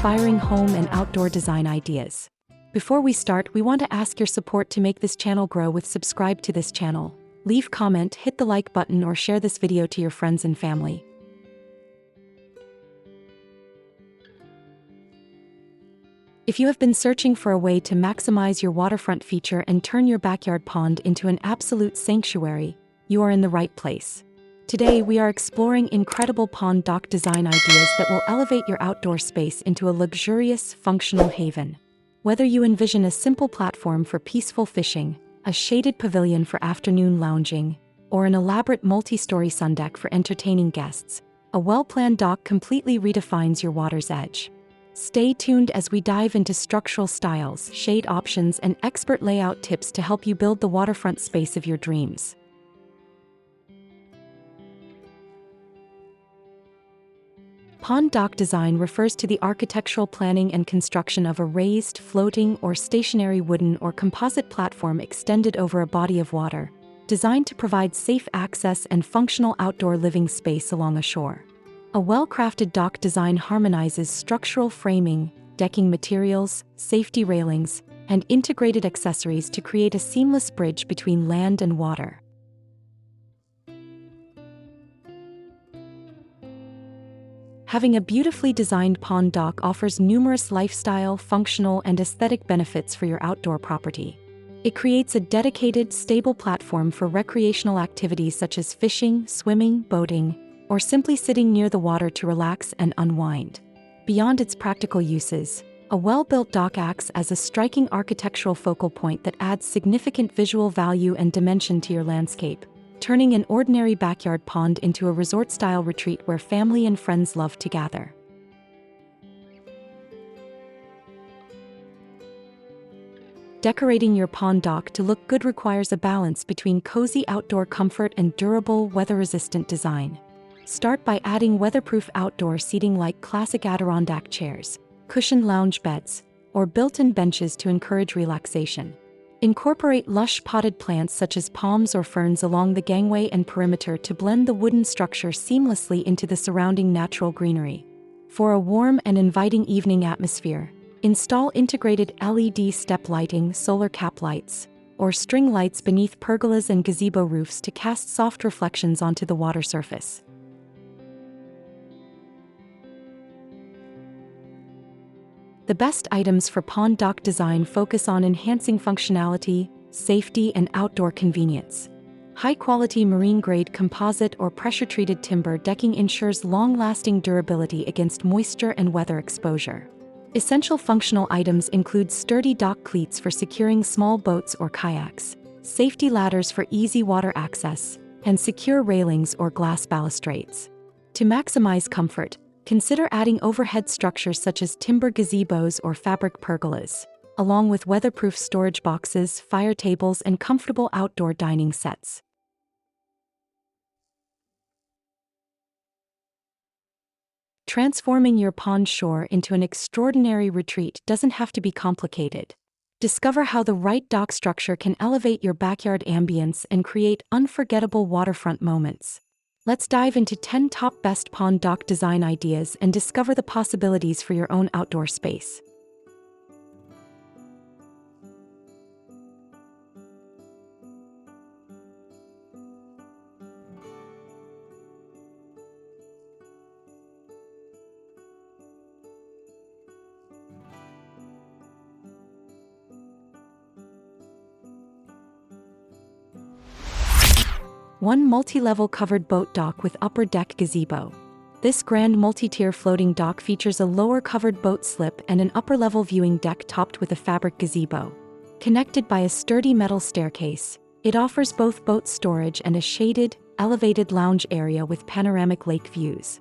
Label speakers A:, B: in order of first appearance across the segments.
A: inspiring home and outdoor design ideas. Before we start, we want to ask your support to make this channel grow with subscribe to this channel. Leave comment, hit the like button or share this video to your friends and family. If you have been searching for a way to maximize your waterfront feature and turn your backyard pond into an absolute sanctuary, you are in the right place. Today we are exploring incredible pond dock design ideas that will elevate your outdoor space into a luxurious, functional haven. Whether you envision a simple platform for peaceful fishing, a shaded pavilion for afternoon lounging, or an elaborate multi-story sundeck for entertaining guests, a well-planned dock completely redefines your water's edge. Stay tuned as we dive into structural styles, shade options, and expert layout tips to help you build the waterfront space of your dreams. Pond dock design refers to the architectural planning and construction of a raised, floating, or stationary wooden or composite platform extended over a body of water, designed to provide safe access and functional outdoor living space along a shore. A well-crafted dock design harmonizes structural framing, decking materials, safety railings, and integrated accessories to create a seamless bridge between land and water. Having a beautifully designed pond dock offers numerous lifestyle, functional, and aesthetic benefits for your outdoor property. It creates a dedicated, stable platform for recreational activities such as fishing, swimming, boating, or simply sitting near the water to relax and unwind. Beyond its practical uses, a well-built dock acts as a striking architectural focal point that adds significant visual value and dimension to your landscape, turning an ordinary backyard pond into a resort-style retreat where family and friends love to gather. Decorating your pond dock to look good requires a balance between cozy outdoor comfort and durable, weather-resistant design. Start by adding weatherproof outdoor seating like classic Adirondack chairs, cushioned lounge beds, or built-in benches to encourage relaxation. Incorporate lush potted plants such as palms or ferns along the gangway and perimeter to blend the wooden structure seamlessly into the surrounding natural greenery. For a warm and inviting evening atmosphere, install integrated LED step lighting, solar cap lights, or string lights beneath pergolas and gazebo roofs to cast soft reflections onto the water surface. The best items for pond dock design focus on enhancing functionality, safety, and outdoor convenience. High-quality marine-grade composite or pressure-treated timber decking ensures long-lasting durability against moisture and weather exposure. Essential functional items include sturdy dock cleats for securing small boats or kayaks, safety ladders for easy water access, and secure railings or glass balustrades. To maximize comfort, consider adding overhead structures such as timber gazebos or fabric pergolas, along with weatherproof storage boxes, fire tables, and comfortable outdoor dining sets. Transforming your pond shore into an extraordinary retreat doesn't have to be complicated. Discover how the right dock structure can elevate your backyard ambience and create unforgettable waterfront moments. Let's dive into 10 top best pond dock design ideas and discover the possibilities for your own outdoor space. One multi-level covered boat dock with upper deck gazebo. This grand multi-tier floating dock features a lower covered boat slip and an upper-level viewing deck topped with a fabric gazebo. Connected by a sturdy metal staircase, it offers both boat storage and a shaded, elevated lounge area with panoramic lake views.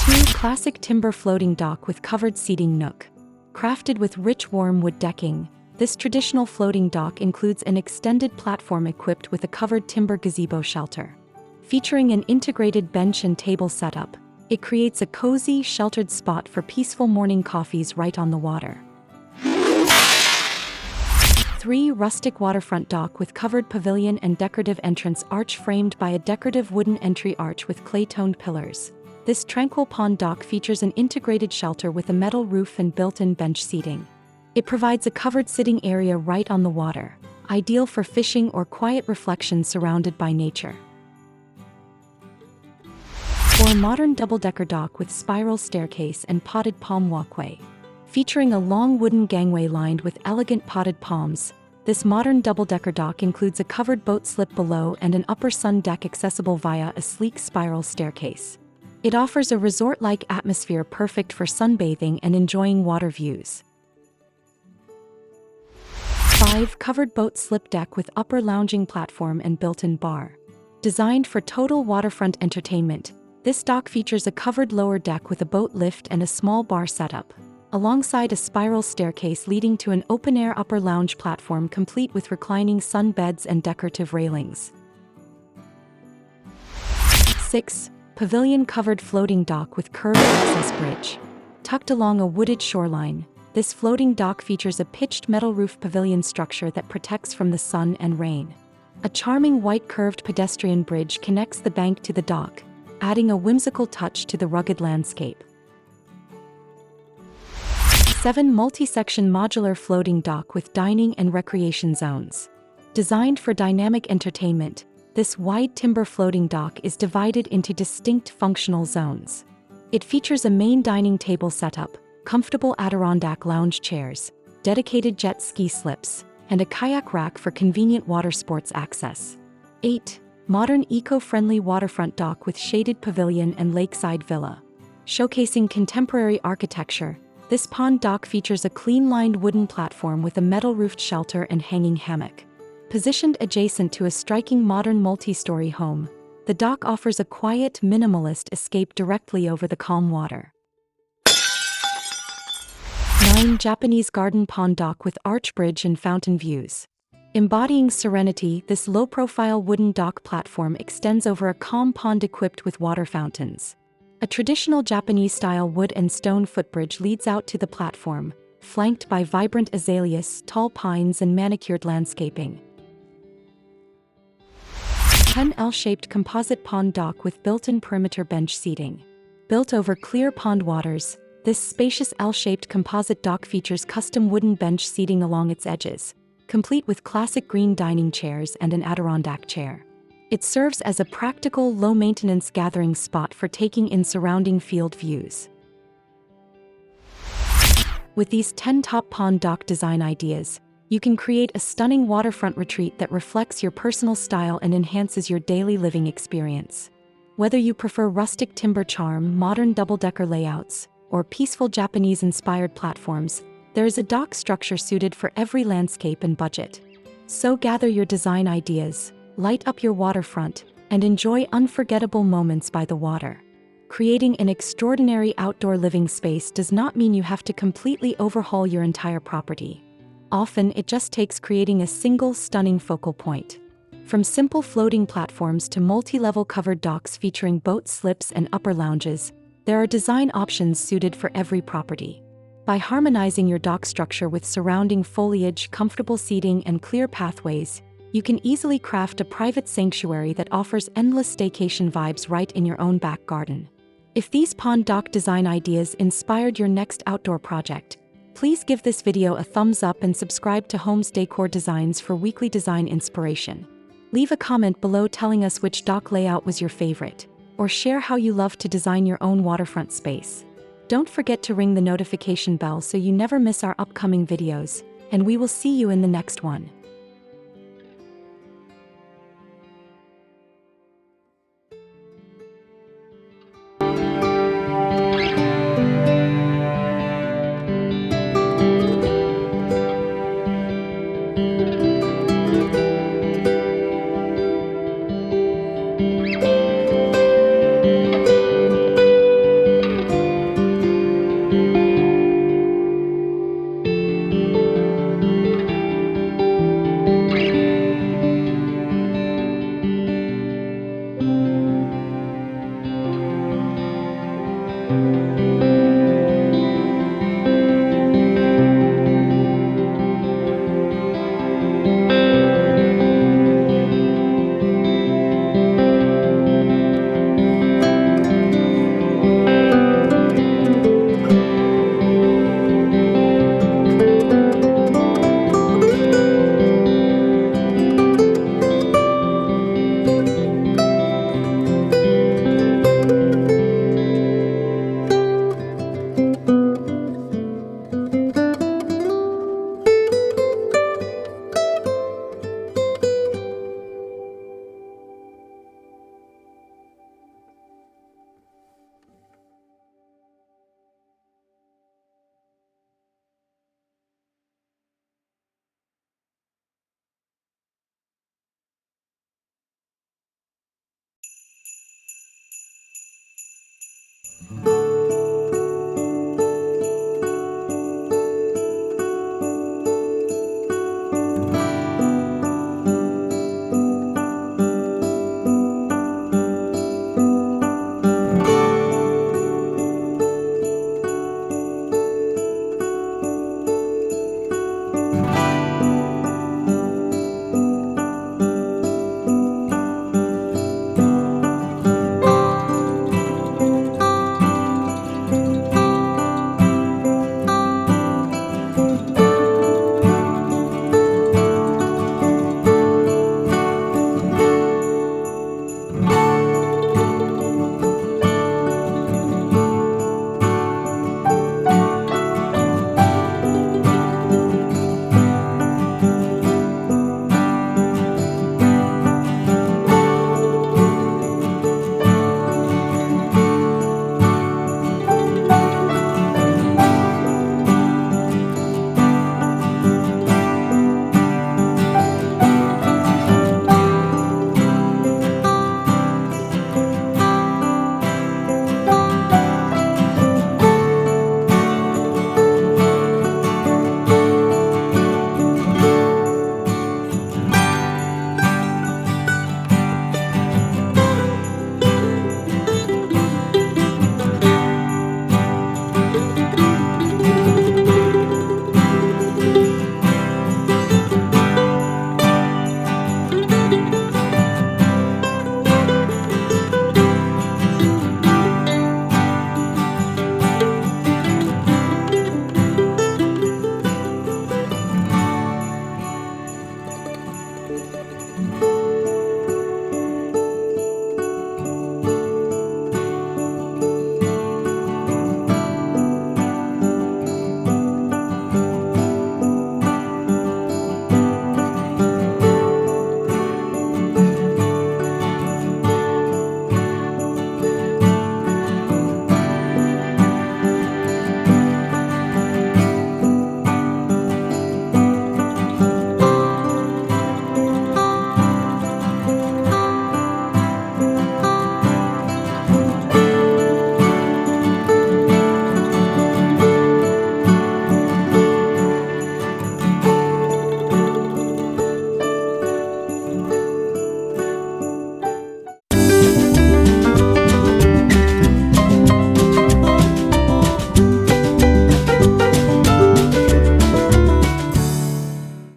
A: 2. Classic timber floating dock with covered seating nook. Crafted with rich warm wood decking, this traditional floating dock includes an extended platform equipped with a covered timber gazebo shelter. Featuring an integrated bench and table setup, it creates a cozy, sheltered spot for peaceful morning coffees right on the water. 3. Rustic waterfront dock with covered pavilion and decorative entrance arch framed by a decorative wooden entry arch with clay-toned pillars. This tranquil pond dock features an integrated shelter with a metal roof and built-in bench seating. It provides a covered sitting area right on the water, ideal for fishing or quiet reflection surrounded by nature. Or a modern double-decker dock with spiral staircase and potted palm walkway. Featuring a long wooden gangway lined with elegant potted palms, this modern double-decker dock includes a covered boat slip below and an upper sun deck accessible via a sleek spiral staircase. It offers a resort-like atmosphere perfect for sunbathing and enjoying water views. 5. Covered boat slip deck with upper lounging platform and built-in bar. Designed for total waterfront entertainment, this dock features a covered lower deck with a boat lift and a small bar setup, alongside a spiral staircase leading to an open-air upper lounge platform complete with reclining sun beds and decorative railings. 6. Pavilion-covered floating dock with curved access bridge. Tucked along a wooded shoreline, this floating dock features a pitched metal roof pavilion structure that protects from the sun and rain. A charming white curved pedestrian bridge connects the bank to the dock, adding a whimsical touch to the rugged landscape. 7. Multi-section modular floating dock with dining and recreation zones. Designed for dynamic entertainment, this wide timber floating dock is divided into distinct functional zones. It features a main dining table setup, comfortable Adirondack lounge chairs, dedicated jet ski slips, and a kayak rack for convenient water sports access. 8. Modern eco-friendly waterfront dock with shaded pavilion and lakeside villa. Showcasing contemporary architecture, this pond dock features a clean-lined wooden platform with a metal-roofed shelter and hanging hammock. Positioned adjacent to a striking modern multi-story home, the dock offers a quiet, minimalist escape directly over the calm water. 9. Japanese garden pond dock with arch bridge and fountain views. Embodying serenity, this low-profile wooden dock platform extends over a calm pond equipped with water fountains. A traditional Japanese-style wood and stone footbridge leads out to the platform, flanked by vibrant azaleas, tall pines, and manicured landscaping. 10. L-shaped composite pond dock with built-in perimeter bench seating. Built over clear pond waters, this spacious L-shaped composite dock features custom wooden bench seating along its edges, complete with classic green dining chairs and an Adirondack chair. It serves as a practical, low-maintenance gathering spot for taking in surrounding field views. With these 10 top pond dock design ideas, you can create a stunning waterfront retreat that reflects your personal style and enhances your daily living experience. Whether you prefer rustic timber charm, modern double-decker layouts, or peaceful Japanese-inspired platforms, there is a dock structure suited for every landscape and budget. So gather your design ideas, light up your waterfront, and enjoy unforgettable moments by the water. Creating an extraordinary outdoor living space does not mean you have to completely overhaul your entire property. Often, it just takes creating a single stunning focal point. From simple floating platforms to multi-level covered docks featuring boat slips and upper lounges, there are design options suited for every property. By harmonizing your dock structure with surrounding foliage, comfortable seating, and clear pathways, you can easily craft a private sanctuary that offers endless staycation vibes right in your own back garden. If these pond dock design ideas inspired your next outdoor project, please give this video a thumbs up and subscribe to Homes Decor Designs for weekly design inspiration. Leave a comment below telling us which dock layout was your favorite, or share how you love to design your own waterfront space. Don't forget to ring the notification bell so you never miss our upcoming videos, and we will see you in the next one.